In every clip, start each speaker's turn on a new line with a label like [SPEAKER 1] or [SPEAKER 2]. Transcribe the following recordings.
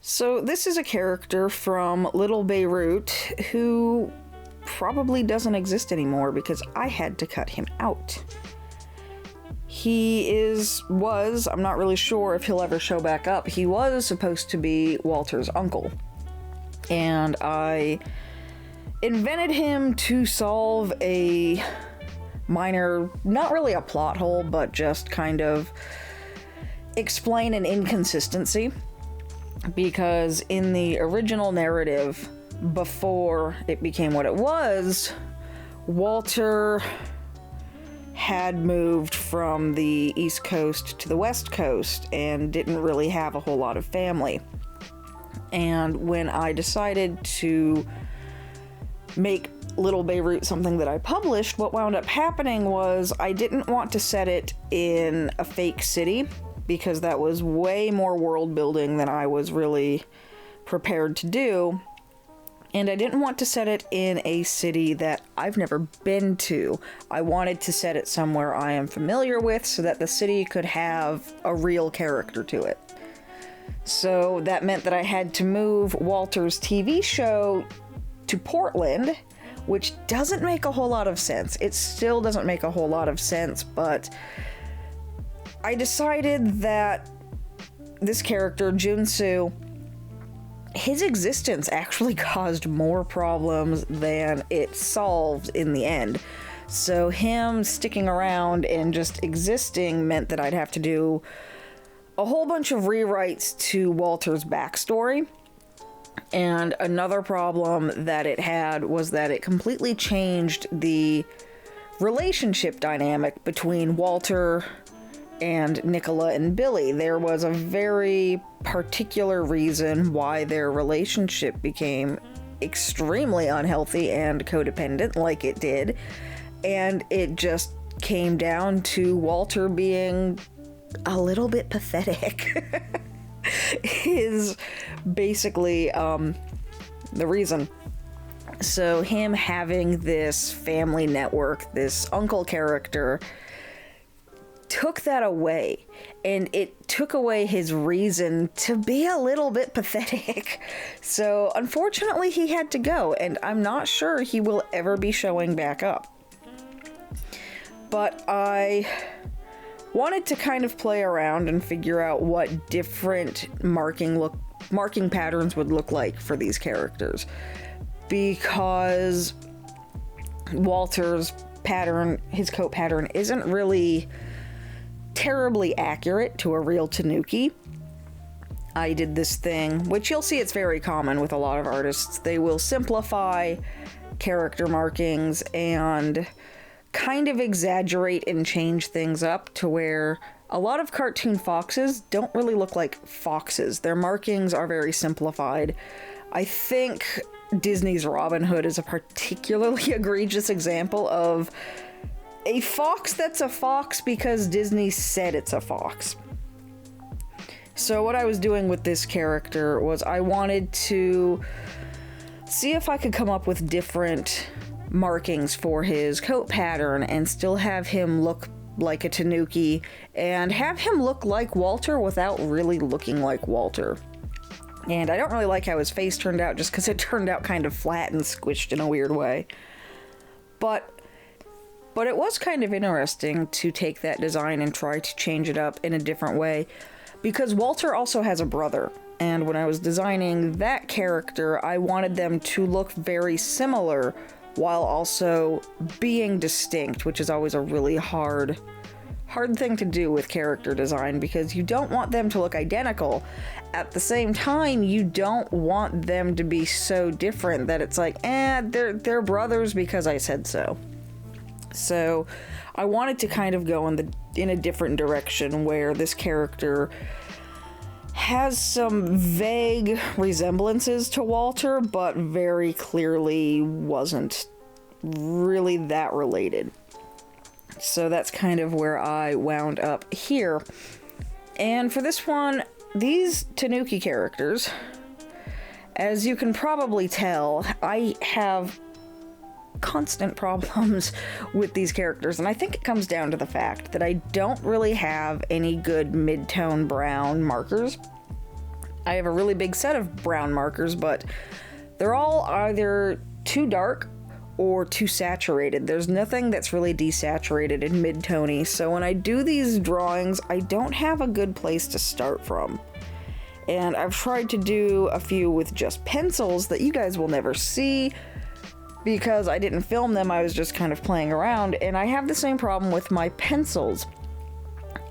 [SPEAKER 1] So this is a character from Little Beirut who probably doesn't exist anymore because I had to cut him out. I'm not really sure if he'll ever show back up. He was supposed to be Walter's uncle. And I invented him to solve a minor, not really a plot hole, but just kind of explain an inconsistency. Because in the original narrative, before it became what it was, Walter had moved from the East Coast to the West Coast and didn't really have a whole lot of family. And when I decided to make Little Beirut something that I published, what wound up happening was I didn't want to set it in a fake city because that was way more world building than I was really prepared to do. And I didn't want to set it in a city that I've never been to. I wanted to set it somewhere I am familiar with so that the city could have a real character to it. So that meant that I had to move Walter's TV show to Portland, which doesn't make a whole lot of sense. It still doesn't make a whole lot of sense, but I decided that this character, Junsu, his existence actually caused more problems than it solved in the end. So him sticking around and just existing meant that I'd have to do a whole bunch of rewrites to Walter's backstory. And another problem that it had was that it completely changed the relationship dynamic between Walter and Nicola and Billy. There was a very particular reason why their relationship became extremely unhealthy and codependent like it did. And it just came down to Walter being a little bit pathetic. Is basically the reason. So him having this family network, this uncle character, took that away, and it took away his reason to be a little bit pathetic. So unfortunately he had to go, and I'm not sure he will ever be showing back up. But I wanted to kind of play around and figure out what different marking patterns would look like for these characters, because Walter's pattern, his coat pattern, isn't really terribly accurate to a real Tanuki. I did this thing, which you'll see it's very common with a lot of artists. They will simplify character markings and kind of exaggerate and change things up to where a lot of cartoon foxes don't really look like foxes. Their markings are very simplified. I think Disney's Robin Hood is a particularly egregious example of a fox that's a fox because Disney said it's a fox. So what I was doing with this character was I wanted to see if I could come up with different markings for his coat pattern and still have him look like a Tanuki and have him look like Walter without really looking like Walter. And I don't really like how his face turned out just because it turned out kind of flat and squished in a weird way. But it was kind of interesting to take that design and try to change it up in a different way, because Walter also has a brother, and when I was designing that character, I wanted them to look very similar while also being distinct, which is always a really hard thing to do with character design, because you don't want them to look identical. At the same time, you don't want them to be so different that it's like, they're brothers because I said so. So I wanted to kind of go in a different direction where this character has some vague resemblances to Walter, but very clearly wasn't really that related. So that's kind of where I wound up here. And for this one, these Tanuki characters, as you can probably tell, I have constant problems with these characters, and I think it comes down to the fact that I don't really have any good mid-tone brown markers. I have a really big set of brown markers, but they're all either too dark or too saturated. There's nothing that's really desaturated in mid-tony, so when I do these drawings, I don't have a good place to start from. And I've tried to do a few with just pencils that you guys will never see because I didn't film them, I was just kind of playing around, and I have the same problem with my pencils.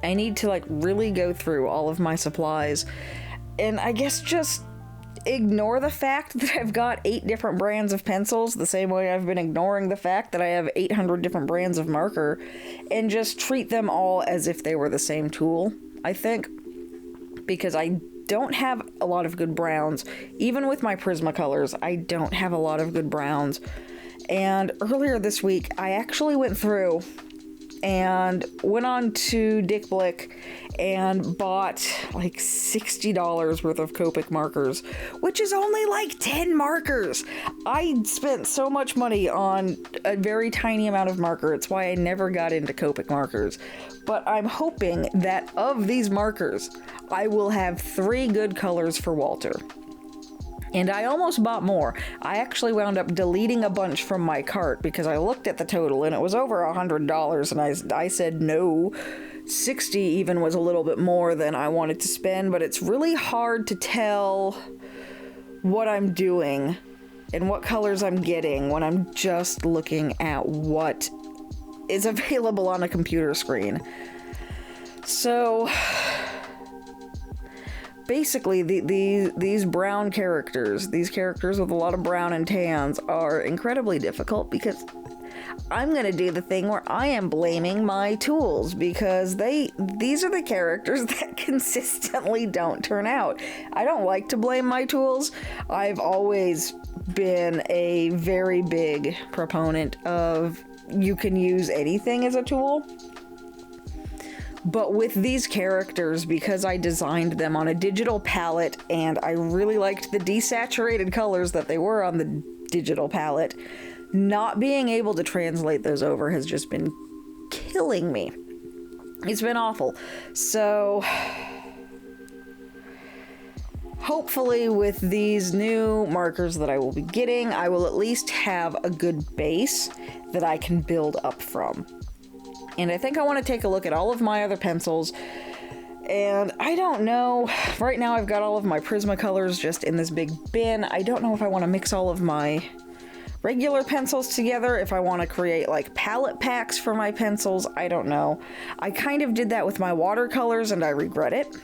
[SPEAKER 1] I need to like really go through all of my supplies, and I guess just ignore the fact that I've got 8 different brands of pencils, the same way I've been ignoring the fact that I have 800 different brands of marker, and just treat them all as if they were the same tool, I think, because I don't have a lot of good browns. Even with my Prismacolors, I don't have a lot of good browns. And earlier this week, I actually went through and went on to Dick Blick and bought like $60 worth of Copic markers, which is only like 10 markers. I spent so much money on a very tiny amount of marker. It's why I never got into Copic markers. But I'm hoping that of these markers, I will have 3 good colors for Walter. And I almost bought more. I actually wound up deleting a bunch from my cart because I looked at the total and it was over $100, and I said no. 60 even was a little bit more than I wanted to spend, but it's really hard to tell what I'm doing and what colors I'm getting when I'm just looking at what is available on a computer screen. So basically, these brown characters, these characters with a lot of brown and tans, are incredibly difficult because I'm going to do the thing where I am blaming my tools because these are the characters that consistently don't turn out. I don't like to blame my tools. I've always been a very big proponent of you can use anything as a tool. But with these characters, because I designed them on a digital palette and I really liked the desaturated colors that they were on the digital palette, not being able to translate those over has just been killing me. It's been awful. So hopefully with these new markers that I will be getting, I will at least have a good base that I can build up from. And I think I want to take a look at all of my other pencils. And I don't know. Right now I've got all of my Prismacolors just in this big bin. I don't know if I want to mix all of my regular pencils together, if I want to create like palette packs for my pencils. I don't know. I kind of did that with my watercolors and I regret it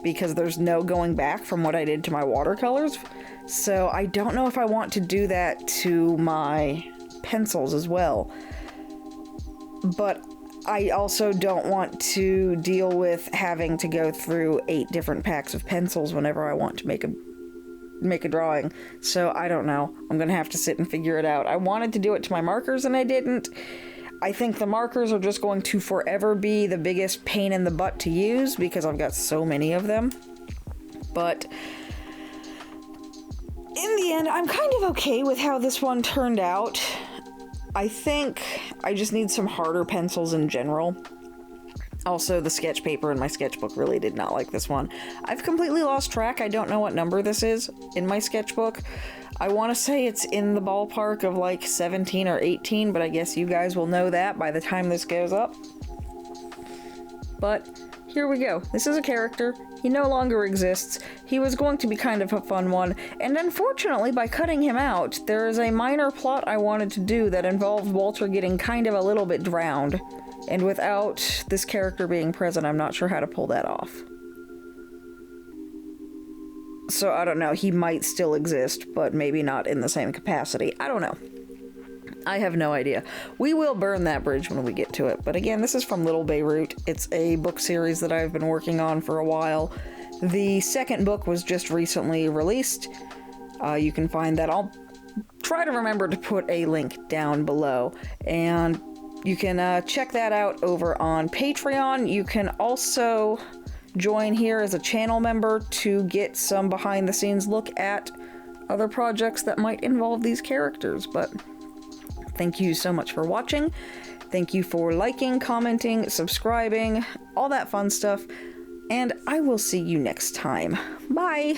[SPEAKER 1] because there's no going back from what I did to my watercolors. So I don't know if I want to do that to my pencils as well. But I also don't want to deal with having to go through 8 different packs of pencils whenever I want to make a drawing. So I don't know. I'm gonna have to sit and figure it out. I wanted to do it to my markers and I didn't. I think the markers are just going to forever be the biggest pain in the butt to use because I've got so many of them. But in the end, I'm kind of okay with how this one turned out. I think I just need some harder pencils in general. Also, the sketch paper in my sketchbook really did not like this one. I've completely lost track. I don't know what number this is in my sketchbook. I want to say it's in the ballpark of like 17 or 18, but I guess you guys will know that by the time this goes up. But here we go. This is a character. He no longer exists. He was going to be kind of a fun one, and unfortunately, by cutting him out, there is a minor plot I wanted to do that involved Walter getting kind of a little bit drowned. And without this character being present, I'm not sure how to pull that off. So I don't know, he might still exist, but maybe not in the same capacity. I don't know. I have no idea. We will burn that bridge when we get to it. But again, this is from Little Beirut. It's a book series that I've been working on for a while. The second book was just recently released. You can find that. I'll try to remember to put a link down below. And you can check that out over on Patreon. You can also join here as a channel member to get some behind-the-scenes look at other projects that might involve these characters. But thank you so much for watching. Thank you for liking, commenting, subscribing, all that fun stuff. and I will see you next time. Bye!